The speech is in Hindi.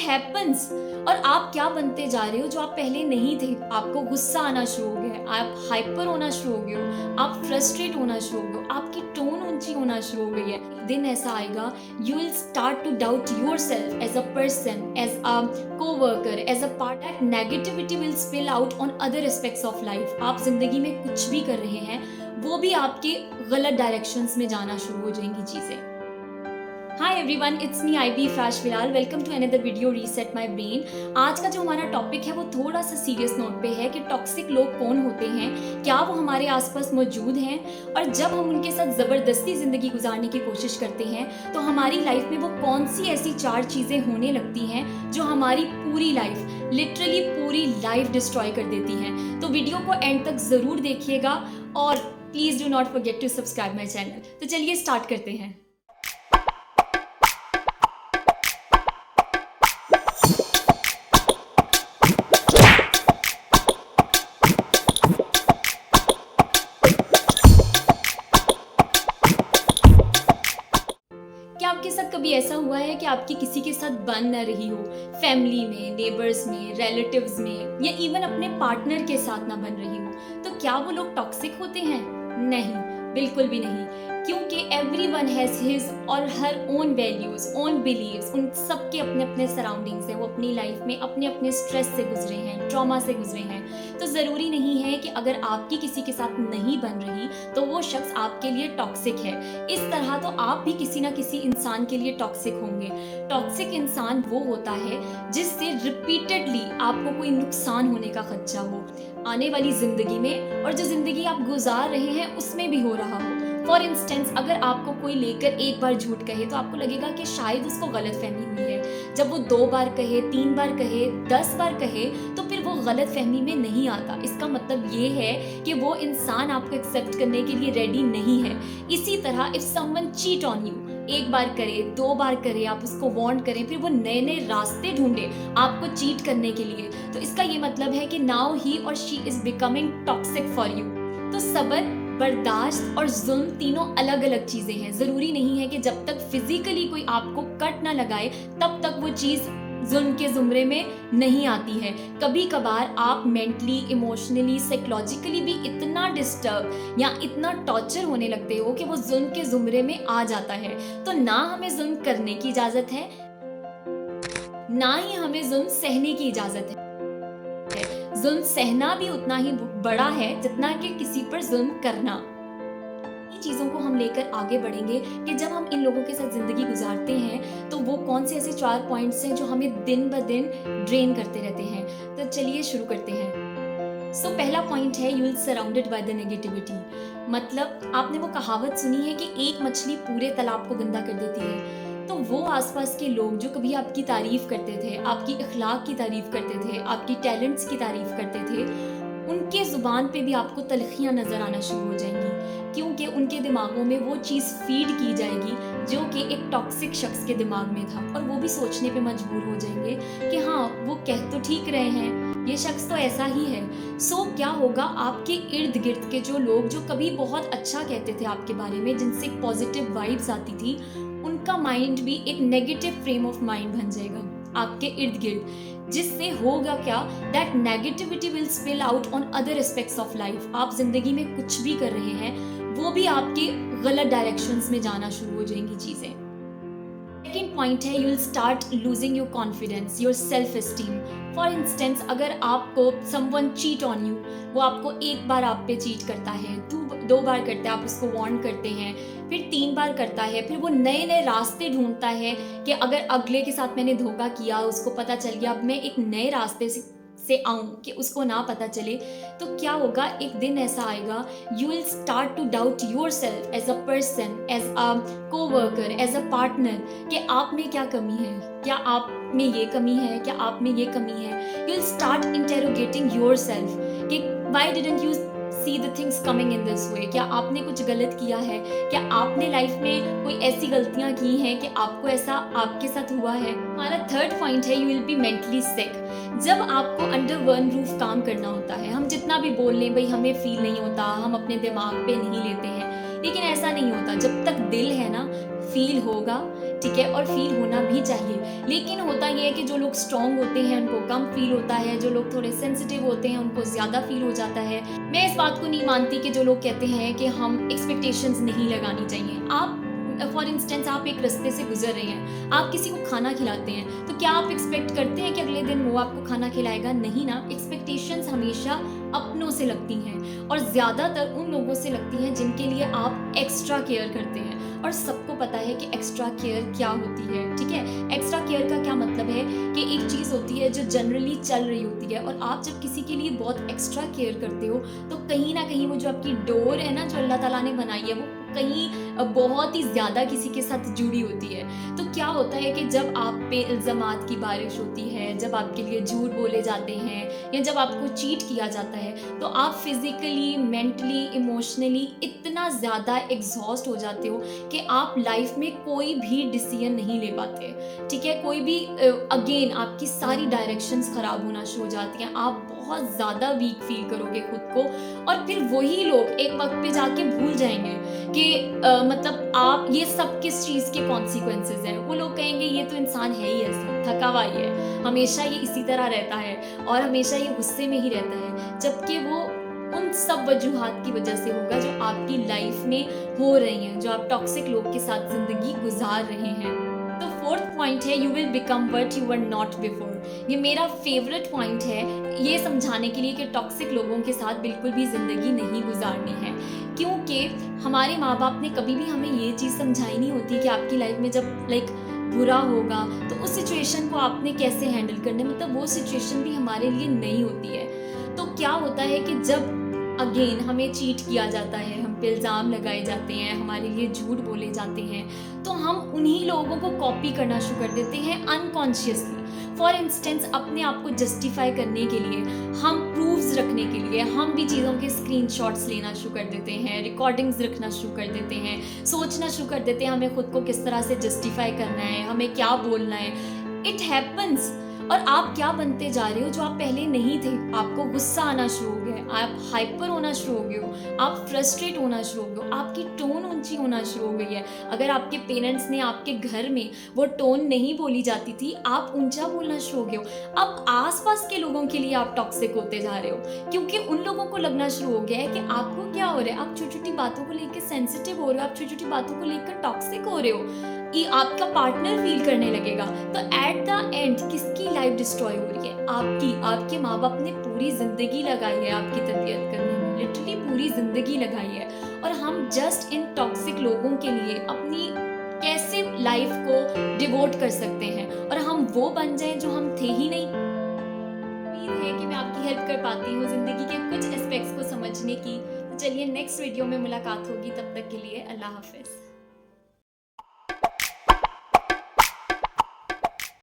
हैपन्स। और आप क्या बनते जा रहे हो जो आप पहले नहीं थे। आपको गुस्सा आना शुरू हो गया है, आप हाइपर होना शुरू हो गए हो, आप फ्रस्ट्रेट होना शुरू हो गए हो, आपकी टोन ऊंची होना शुरू हो गई है। दिन ऐसा आएगा, you will start to doubt yourself as a person, as a coworker, as a part. That negativity will spill out on other aspects of life. आप जिंदगी में कुछ भी कर रहे हैं वो भी आपके गलत डायरेक्शंस में जाना शुरू हो जाएंगी चीजें। Hi everyone, it's me IB Fash Bilal. Welcome to another video Reset My Brain. आज का जो हमारा टॉपिक है वो थोड़ा सा सीरियस नोट पे है कि टॉक्सिक लोग कौन होते हैं, क्या वो हमारे आसपास मौजूद हैं, और जब हम उनके साथ ज़बरदस्ती ज़िंदगी गुजारने की कोशिश करते हैं तो हमारी लाइफ में वो कौन सी ऐसी 4 चीज़ें होने लगती हैं जो हमारी पूरी लाइफ, लिटरली पूरी लाइफ डिस्ट्रॉय कर देती हैं। तो वीडियो को एंड तक ज़रूर देखिएगा और please do not forget to subscribe my channel. तो चलिए स्टार्ट करते हैं। क्या आपके साथ कभी ऐसा हुआ है कि आपकी किसी के साथ बन न रही हो, फैमिली में, नेबर्स में, रिलेटिव्स में, या इवन अपने पार्टनर के साथ ना बन रही हो? तो क्या वो लोग टॉक्सिक होते हैं? नहीं, बिल्कुल भी नहीं, क्योंकि एवरीवन हैज हिज और her own values, own beliefs. उन सबके अपने अपने सराउंडिंग्स हैं, वो अपनी लाइफ में अपने अपने स्ट्रेस से गुजरे हैं, ट्रॉमा से गुजरे हैं। तो ज़रूरी नहीं है कि अगर आपकी किसी के साथ नहीं बन रही तो वो शख्स आपके लिए टॉक्सिक है। इस तरह तो आप भी किसी ना किसी इंसान के लिए टॉक्सिक होंगे। टॉक्सिक इंसान वो होता है जिससे रिपीटेडली आपको कोई नुकसान होने का खदशा हो आने वाली जिंदगी में, और जो जिंदगी आप गुजार रहे हैं उसमें भी हो रहा हो। फॉर इंस्टेंस, अगर आपको कोई लेकर एक बार झूठ कहे तो आपको लगेगा कि शायद उसको गलत फहमी हुई है। जब वो 2 बार कहे, 3 बार कहे, 10 बार कहे तो फिर वो गलत फहमी में नहीं आता। इसका मतलब ये है कि वो इंसान आपको एक्सेप्ट करने के लिए रेडी नहीं है। इसी तरह if someone cheat on you, एक बार करे, 2 बार करे, आप उसको वार्न करें, फिर वो नए नए रास्ते ढूंढे आपको चीट करने के लिए, तो इसका ये मतलब है कि नाउ ही और she is becoming toxic for you. तो सब्र, बर्दाश्त और जुल्म तीनों अलग अलग चीजें हैं। जरूरी नहीं है कि जब तक फिजिकली कोई आपको कट ना लगाए तब तक वो चीज जुल्म के जुमरे में नहीं आती है। कभी कभार आप मेंटली, इमोशनली, साइकोलॉजिकली भी इतना डिस्टर्ब या इतना टॉर्चर होने लगते हो कि वो जुल्म के जुमरे में आ जाता है। तो ना हमें जुल्म करने की इजाजत है, ना ही हमें जुल्म सहने की इजाजत है। जुल्म सहना भी उतना ही बड़ा है जितना कि किसी पर जुल्म करना। इन चीज़ों को हम लेकर आगे बढ़ेंगे कि जब हम इन लोगों के साथ ज़िंदगी गुजारते हैं तो वो कौन से ऐसे 4 पॉइंट्स हैं जो हमें दिन ब दिन ड्रेन करते रहते हैं। तो चलिए शुरू करते हैं। सो पहला पॉइंट है, you will surrounded by the negativity. मतलब आपने वो कहावत सुनी है कि एक मछली पूरे तालाब को गंदा कर देती है। तो वो आसपास के लोग जो कभी आपकी तारीफ करते थे, आपकी अखलाक की तारीफ करते थे, आपकी टैलेंट्स की तारीफ करते थे, उनके ज़ुबान पे भी आपको तलखियाँ नज़र आना शुरू हो जाएंगी, क्योंकि उनके दिमागों में वो चीज़ फीड की जाएगी जो कि एक टॉक्सिक शख्स के दिमाग में था, और वो भी सोचने पे मजबूर हो जाएंगे कि हाँ, वो कह तो ठीक रहे हैं, ये शख्स तो ऐसा ही है। सो क्या होगा, आपके इर्द गिर्द के जो लोग जो कभी बहुत अच्छा कहते थे आपके बारे में, जिनसे पॉजिटिव वाइब्स आती थी, उनका माइंड भी एक नेगेटिव फ्रेम ऑफ माइंड बन जाएगा आपके इर्द गिर्द, जिससे होगा क्या, that negativity will spill out on other aspects of life. आप जिंदगी में कुछ भी कर रहे हैं वो भी आपके गलत डायरेक्शंस में जाना शुरू हो जाएंगी चीजें। सेकेंड पॉइंट है, you will start losing your confidence, your self esteem. For instance, अगर आपको समवन चीट ऑन यू, वो आपको एक बार आप पे चीट करता है, 2 बार करता है, आप उसको वार्न करते हैं, फिर 3 बार करता है, फिर वो नए नए रास्ते ढूंढता है कि अगर अगले के साथ मैंने धोखा किया, उसको पता चल गया, अब मैं एक नए रास्ते से आऊं कि उसको ना पता चले, तो क्या होगा, एक दिन ऐसा आएगा, you will start to doubt yourself as a person, as a coworker, as a partner, कि आप में क्या कमी है, क्या आप में ये कमी है, क्या आप में ये कमी है। You will start interrogating yourself कि why didn't you see the things coming in this way. क्या आपने कुछ गलत किया है, क्या आपने लाइफ में कोई ऐसी गलतियां की हैं कि आपको ऐसा आपके साथ हुआ है। हमारा थर्ड पॉइंट है, यू विल बी मेंटली सिक। जब आपको अंडर वन रूफ काम करना होता है, हम जितना भी बोल लें भाई हमें फील नहीं होता, हम अपने दिमाग पे नहीं लेते हैं, लेकिन ऐसा नहीं होता। जब तक दिल है ना, फील होगा, ठीक है, और फील होना भी चाहिए। लेकिन होता ये है कि जो लोग स्ट्रॉन्ग होते हैं उनको कम फील होता है, जो लोग थोड़े सेंसिटिव होते हैं उनको ज़्यादा फील हो जाता है। मैं इस बात को नहीं मानती कि जो लोग कहते हैं कि हम एक्सपेक्टेशंस नहीं लगानी चाहिए। आप फॉर इंस्टेंस आप एक रास्ते से गुजर रहे हैं, आप किसी को खाना खिलाते हैं, तो क्या आप एक्सपेक्ट करते हैं कि अगले दिन वो आपको खाना खिलाएगा? नहीं ना। एक्सपेक्टेशंस हमेशा अपनों से लगती हैं, और ज़्यादातर उन लोगों से लगती हैं जिनके लिए आप एक्स्ट्रा केयर करते हैं। और सबको पता है कि एक्स्ट्रा केयर क्या होती है, ठीक है। एक्स्ट्रा केयर का क्या मतलब है कि एक चीज़ होती है जो जनरली चल रही होती है, और आप जब किसी के लिए बहुत एक्स्ट्रा केयर करते हो तो कहीं ना कहीं वो जो आपकी डोर है ना, जो अल्लाह ताला ने बनाई है, वो कहीं बहुत ही ज़्यादा किसी के साथ जुड़ी होती है। तो क्या होता है कि जब आप पे इल्ज़ामात की बारिश होती है, जब आपके लिए झूठ बोले जाते हैं, या जब आपको चीट किया जाता है, तो आप फिज़िकली, मेंटली, इमोशनली इतना ज़्यादा एग्ज़ॉस्ट हो जाते हो कि आप लाइफ में कोई भी डिसीजन नहीं ले पाते, ठीक है। कोई भी अगेन आपकी सारी डायरेक्शंस ख़राब होना शुरू हो जाती हैं, आप बहुत ज़्यादा वीक फील करोगे खुद को, और फिर वही लोग एक वक्त पे जाके भूल जाएंगे कि मतलब आप ये सब किस चीज़ के कॉन्सिक्वेंसेस हैं। वो लोग कहेंगे ये तो इंसान है ही ऐसा, थका हुआ ही है, हमेशा ये इसी तरह रहता है और हमेशा ये गुस्से में ही रहता है, जबकि वो उन सब वजूहात की वजह से होगा जो आपकी लाइफ में हो रही हैं, जो आप टॉक्सिक लोग के साथ ज़िंदगी गुजार रहे हैं। तो फोर्थ पॉइंट है, you will become what you were not before. ये मेरा फेवरेट पॉइंट है ये समझाने के लिए कि टॉक्सिक लोगों के साथ बिल्कुल भी ज़िंदगी नहीं गुजारनी है, क्योंकि हमारे माँ बाप ने कभी भी हमें ये चीज़ समझाई नहीं होती कि आपकी लाइफ में जब बुरा होगा तो उस सिचुएशन को आपने कैसे हैंडल करना है, मतलब वो सिचुएशन भी हमारे लिए नहीं होती है। तो क्या होता है कि जब अगेन हमें चीट किया जाता है, हम पे इल्ज़ाम लगाए जाते हैं, हमारे लिए झूठ बोले जाते हैं, तो हम उन्हीं लोगों को कॉपी करना शुरू कर देते हैं अनकॉन्शियसली। फॉर इंस्टेंस अपने आप को जस्टिफाई करने के लिए, हम प्रूफ्स रखने के लिए हम भी चीज़ों के स्क्रीनशॉट्स लेना शुरू कर देते हैं, रिकॉर्डिंग्स रखना शुरू कर देते हैं, सोचना शुरू कर देते हैं हमें खुद को किस तरह से जस्टिफाई करना है, हमें क्या बोलना है। It happens. और आप क्या बनते जा रहे हो जो आप पहले नहीं थे। आपको गुस्सा आना शुरू हो गया है, आप हाइपर होना शुरू हो गए हो, आप फ्रस्ट्रेट होना शुरू हो गए हो, आपकी टोन ऊंची होना शुरू हो गई है। अगर आपके पेरेंट्स ने आपके घर में वो टोन नहीं बोली जाती थी, आप ऊंचा बोलना शुरू हो गए हो। अब आसपास के लोगों के लिए आप टॉक्सिक होते जा रहे हो, क्योंकि उन लोगों को लगना शुरू हो गया है कि आपको क्या हो रहा है, आप छोटी छोटी बातों को लेकर सेंसिटिव हो रहे हो, आप छोटी छोटी बातों को लेकर टॉक्सिक हो रहे हो। ये आपका पार्टनर फील करने लगेगा। तो एट द एंड किसकी लाइफ डिस्ट्रॉय हो रही है? आपकी। आपके माँ बाप ने पूरी जिंदगी लगाई है आपकी तरबियत करने में, लिटरली पूरी जिंदगी लगाई है, और हम जस्ट इन टॉक्सिक लोगों के लिए अपनी कैसे लाइफ को डिवोट कर सकते हैं, और हम वो बन जाएं जो हम थे ही नहीं। उम्मीद है कि मैं आपकी हेल्प कर पाती हूँ जिंदगी के कुछ एस्पेक्ट्स को समझने की। तो चलिए नेक्स्ट वीडियो में मुलाकात होगी, तब तक के लिए अल्लाह हाफिज।